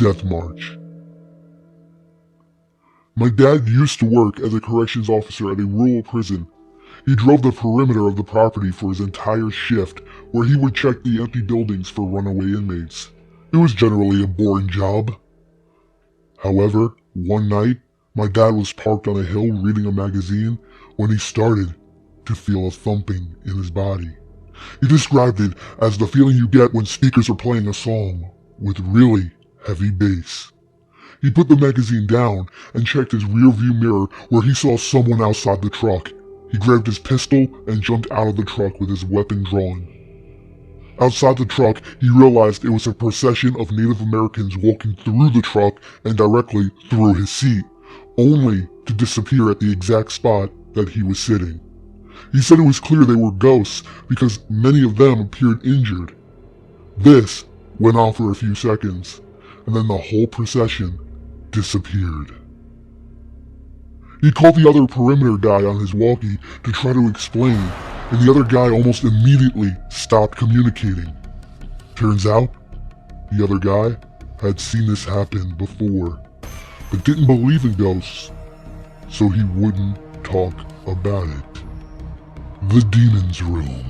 Death March. My dad used to work as a corrections officer at a rural prison. He drove the perimeter of the property for his entire shift, where he would check the empty buildings for runaway inmates. It was generally a boring job. However, one night, my dad was parked on a hill reading a magazine when he started to feel a thumping in his body. He described it as the feeling you get when speakers are playing a song with really heavy bass. He put the magazine down and checked his rearview mirror where he saw someone outside the truck. He grabbed his pistol and jumped out of the truck with his weapon drawn. Outside the truck, he realized it was a procession of Native Americans walking through the truck and directly through his seat, only to disappear at the exact spot that he was sitting. He said it was clear they were ghosts because many of them appeared injured. This went on for a few seconds, and then the whole procession disappeared. He called the other perimeter guy on his walkie to try to explain, and the other guy almost immediately stopped communicating. Turns out, the other guy had seen this happen before, but didn't believe in ghosts, so he wouldn't talk about it. The Demon's Room.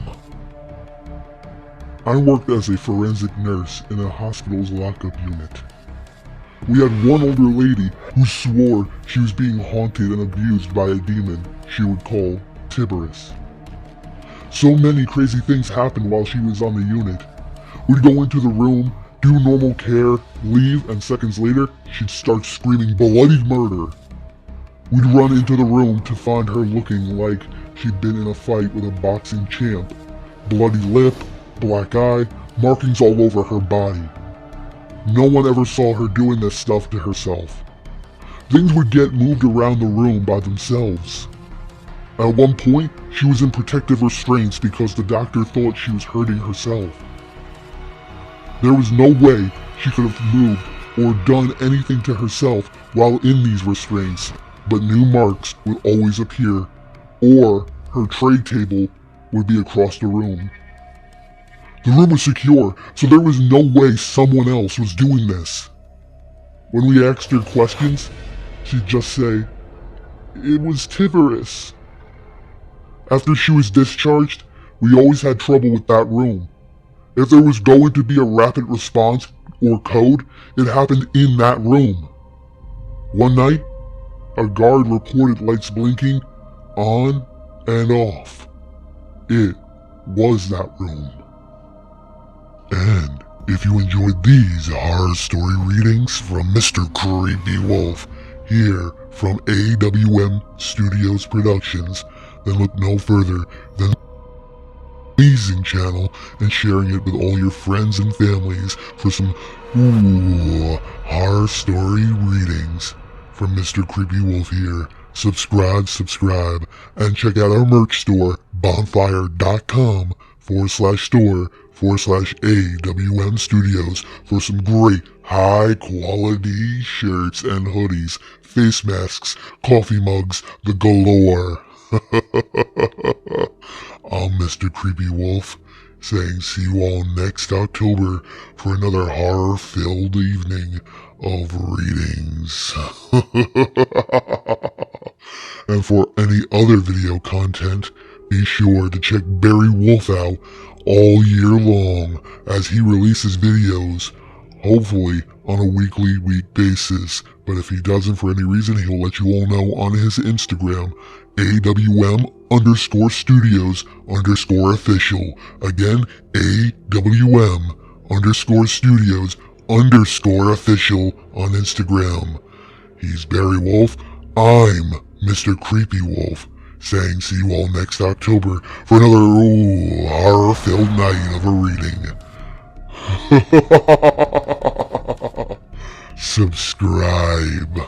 I worked as a forensic nurse in a hospital's lockup unit. We had one older lady who swore she was being haunted and abused by a demon she would call Tiberius. So many crazy things happened while she was on the unit. We'd go into the room, do normal care, leave, and seconds later, she'd start screaming bloody murder. We'd run into the room to find her looking like she'd been in a fight with a boxing champ. Bloody lip, black eye, markings all over her body. No one ever saw her doing this stuff to herself. Things would get moved around the room by themselves. At one point, she was in protective restraints because the doctor thought she was hurting herself. There was no way she could have moved or done anything to herself while in these restraints, but new marks would always appear, or her tray table would be across the room. The room was secure, so there was no way someone else was doing this. When we asked her questions, she'd just say, "It was Tiberius." After she was discharged, we always had trouble with that room. If there was going to be a rapid response or code, it happened in that room. One night, a guard reported lights blinking on and off. It was that room. And if you enjoyed these horror story readings from Mr. Creepy Wolf here from AWM Studios Productions, then look no further than the amazing channel and sharing it with all your friends and families for some horror story readings from Mr. Creepy Wolf here. Subscribe, and check out our merch store, bonfire.com/store/AWM Studios for some great high quality shirts and hoodies, face masks, coffee mugs, the galore. I'm Mr. Creepy Wolf, saying see you all next October for another horror-filled evening of readings. And for any other video content, be sure to check Barry Wolf out all year long as he releases videos, hopefully on a week basis, but if he doesn't for any reason, he'll let you all know on his Instagram, AWM_studios_official. Again, AWM_studios_official on Instagram. He's Barry Wolf. I'm Mr. Creepy Wolf, saying see you all next October for another horror-filled night of a reading. Subscribe.